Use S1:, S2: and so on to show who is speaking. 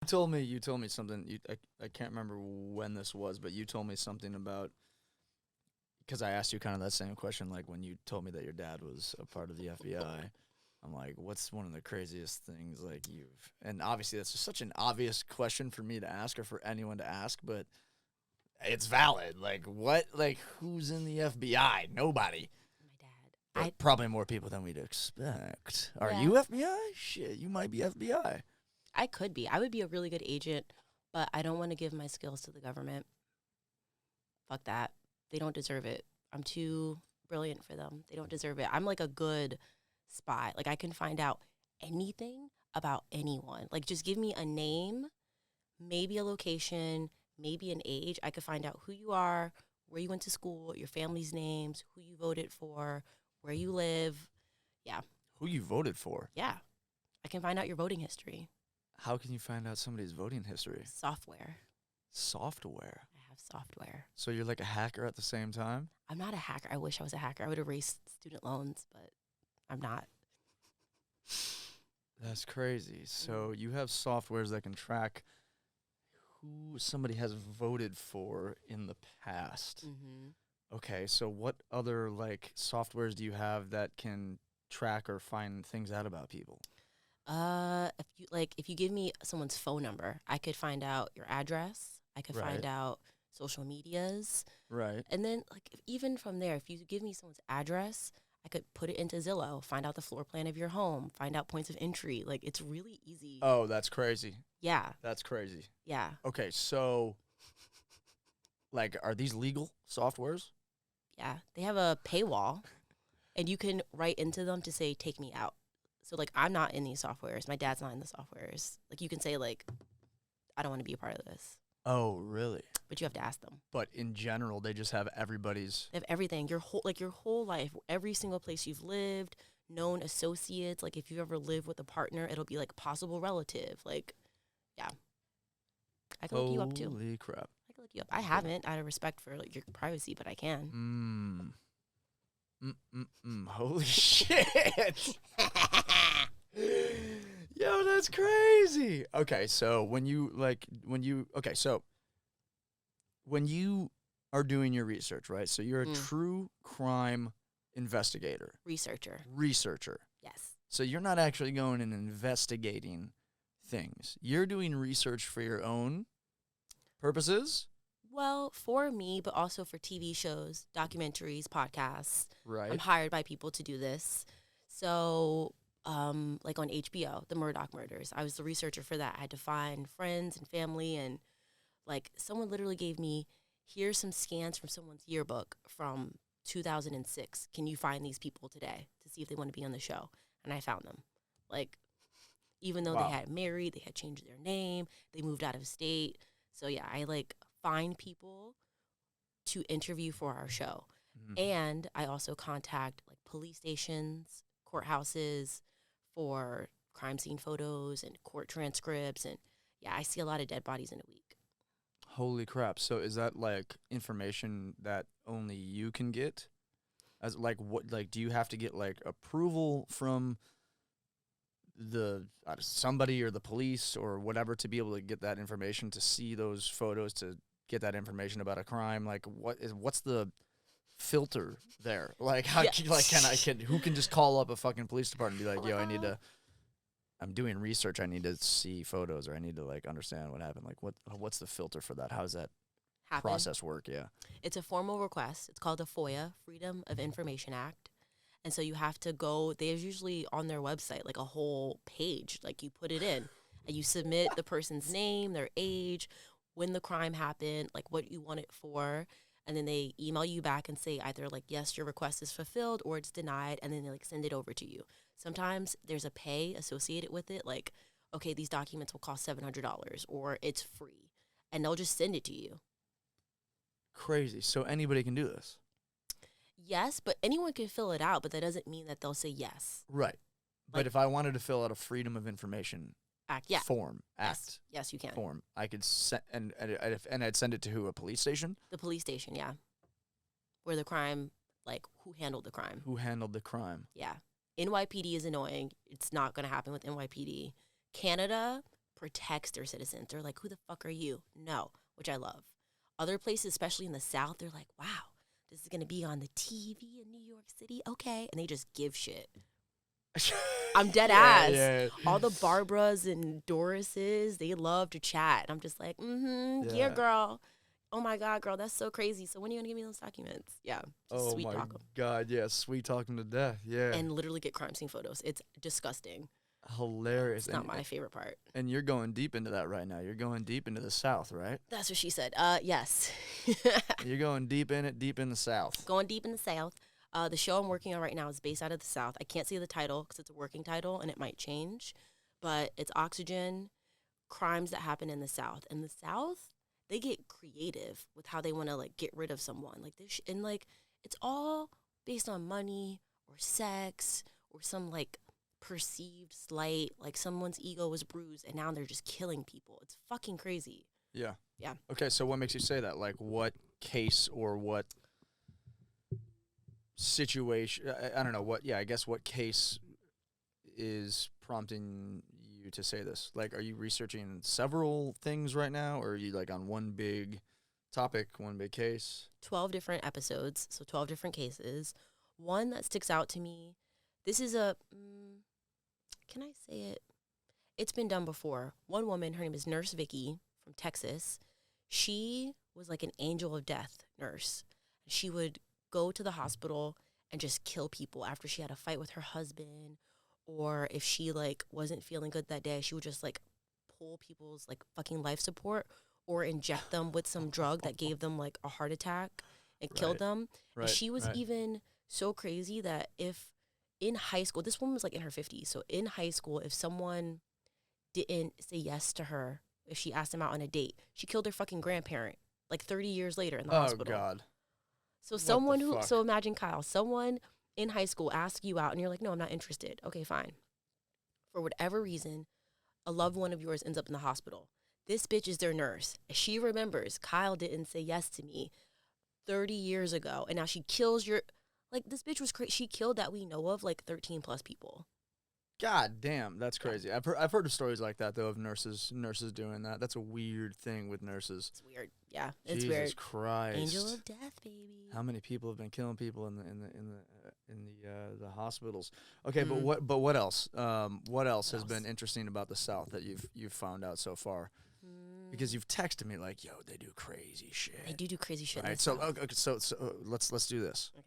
S1: You told me something. I can't remember when this was, but you told me something about because I asked you kind of that same question, like when you told me that your dad was a part of the FBI. I'm like, what's one of the craziest things like you've? And obviously, that's just such an obvious question for me to ask or for anyone to ask, but it's valid. Like, what? Like, who's in the FBI? Nobody.
S2: My dad.
S1: But probably more people than we'd expect. Are
S2: Yeah,
S1: you FBI? Shit, you might be FBI.
S2: I could be. I would be a really good agent, but I don't want to give my skills to the government. Fuck that. They don't deserve it. I'm too brilliant for them. They don't deserve it. I'm like a good spy. Like I can find out anything about anyone. Like just give me a name, maybe a location, maybe an age. I could find out who you are, where you went to school, your family's names, who you voted for, where you live. Yeah.
S1: Who you voted for?
S2: Yeah. I can find out your voting history.
S1: How can you find out somebody's voting history?
S2: Software.
S1: Software.
S2: I have software.
S1: So you're like a hacker at the same time?
S2: I'm not a hacker. I wish I was a hacker. I would erase student loans, but I'm not.
S1: That's crazy. So you have softwares that can track who somebody has voted for in the past.
S2: Mm-hmm.
S1: Okay, so what other like softwares do you have that can track or find things out about people?
S2: If you give me someone's phone number, I could find out your address. I could
S1: Right.
S2: find out social medias,
S1: Right.
S2: and then even from there, if you give me someone's address, I could put it into Zillow, find out the floor plan of your home, find out points of entry. Like it's really easy.
S1: Oh, that's crazy.
S2: Yeah,
S1: That's crazy.
S2: yeah,
S1: Okay, so like are these legal softwares?
S2: yeah. They have a paywall, and you can write into them to say take me out. So like I'm not in these softwares. My dad's not in the softwares. Like you can say like I don't want to be a part of this,
S1: Oh, really?
S2: but you have to ask them.
S1: But in general, they just have everybody's.
S2: They have everything. Your whole life, every single place you've lived, known associates. Like if you ever live with a partner, it'll be like possible relative. Like, yeah, I can look you up too.
S1: Holy crap.
S2: I can look you up. I haven't out of respect for like your privacy, but I can.
S1: Holy shit. Yo, that's crazy. Okay, so when you are doing your research, right? So you're a true crime investigator,
S2: Researcher. Yes.
S1: So you're not actually going and investigating things. You're doing research for your own purposes,
S2: Well, for me, but also for TV shows, documentaries, podcasts. I'm
S1: right?
S2: hired by people to do this. So, like on HBO, the Murdoch murders, I was the researcher for that. I had to find friends and family, and like someone literally gave me, here's some scans from someone's yearbook from 2006. Can you find these people today to see if they want to be on the show? And I found them. Like, even though they
S1: Wow.
S2: had married, they had changed their name, they moved out of state. So yeah, I like find people to interview for our show.
S1: Mhm.
S2: And I also contact like police stations, courthouses for crime scene photos and court transcripts. And yeah, I see a lot of dead bodies in a week.
S1: Holy crap. So is that like information that only you can get? As like what like do you have to get like approval from the somebody or the police or whatever to be able to get that information to see those photos to get that information about a crime? Like what's the filter there? Like how
S2: Yeah.
S1: like can who can just call up a fucking police department and be like, "Yo, I need
S2: Uh,
S1: to I'm doing research. I need to see photos or I need to like understand what happened." Like what's the filter for that? How does that
S2: Happen.
S1: process work? Yeah.
S2: It's a formal request. It's called the FOIA, Freedom of Information Act. And so you have to go, there's usually on their website like a whole page. Like you put it in and you submit the person's name, their age, when the crime happened, like what you want it for. And then they email you back and say either like, yes, your request is fulfilled or it's denied. And then they like send it over to you. Sometimes there's a pay associated with it. Like, okay, these documents will cost $700 or it's free. And they'll just send it to you.
S1: Crazy. So anybody can do this.
S2: Yes, but anyone can fill it out, but that doesn't mean that they'll say yes.
S1: Right. But
S2: Like-
S1: if I wanted to fill out a Freedom of Information
S2: Act, yeah.
S1: form,
S2: Yes. Yes, you can.
S1: form, I could send and I'd send it to who? A police station?
S2: The police station, yeah. Where the crime, like who handled the crime.
S1: Who handled the crime?
S2: Yeah. NYPD is annoying. It's not going to happen with NYPD. Canada, protects their citizens. They're like, who the fuck are you? No, which I love. Other places, especially in the South, they're like, wow, this is going to be on the TV in New York City. Okay. And they just give shit. I'm dead ass.
S1: Yeah.
S2: All the Barbaras and Dorises, they love to chat. And I'm just like, yeah, girl. Oh my God, girl, that's so crazy. So when are you going to give me those documents? Yeah. Just sweet talk 'em.
S1: God, yeah, sweet talking to death. Yeah.
S2: And literally get crime scene photos. It's disgusting.
S1: Hilarious.
S2: It's not my favorite part.
S1: And you're going deep into that right now. You're going deep into the South, right?
S2: That's what she said. Yes.
S1: You're going deep in it, deep in the South.
S2: Going deep in the South. The show I'm working on right now is based out of the South. I can't say the title because it's a working title and it might change. But it's Oxygen, crimes that happen in the South. In the South, they get creative with how they want to like get rid of someone. Like this, and like it's all based on money or sex or some like perceived slight, like someone's ego was bruised and now they're just killing people. It's fucking crazy.
S1: Yeah.
S2: Yeah.
S1: Okay, so what makes you say that? Like what case or what situation, I don't know, I guess what case is prompting you to say this? Like, are you researching several things right now, or are you like on one big topic, one big case?
S2: 12 different episodes, so 12 different cases. One that sticks out to me, this is a, can I say it? It's been done before. One woman, her name is Nurse Vicky from Texas. She was like an angel of death nurse. She would go to the hospital and just kill people after she had a fight with her husband, or if she like wasn't feeling good that day, she would just like pull people's like fucking life support or inject them with some drug that gave them like a heart attack and killed them.
S1: Right.
S2: And she was even so crazy that if in high school, this woman was like in her 50s. So in high school, if someone didn't say yes to her, if she asked them out on a date, she killed her fucking grandparent like 30 years later in the hospital.
S1: Oh, God.
S2: So so imagine Kyle, someone in high school asks you out and you're like, no, I'm not interested. Okay, fine. For whatever reason, a loved one of yours ends up in the hospital. This bitch is their nurse. She remembers Kyle didn't say yes to me 30 years ago. And now she kills like this bitch was crazy. She killed that we know of like 13 plus people.
S1: God damn, that's crazy. I've heard of stories like that though, of nurses doing that. That's a weird thing with nurses.
S2: It's weird. Yeah, it's
S1: Jesus
S2: weird.
S1: Christ.
S2: Angel of death, baby.
S1: How many people have been killing people in the hospitals? Okay, but what else? What else has been interesting about the South that you've found out so far? Because you've texted me like, yo, they do crazy shit.
S2: They do crazy shit.
S1: Right. So let's do this.
S2: Okay.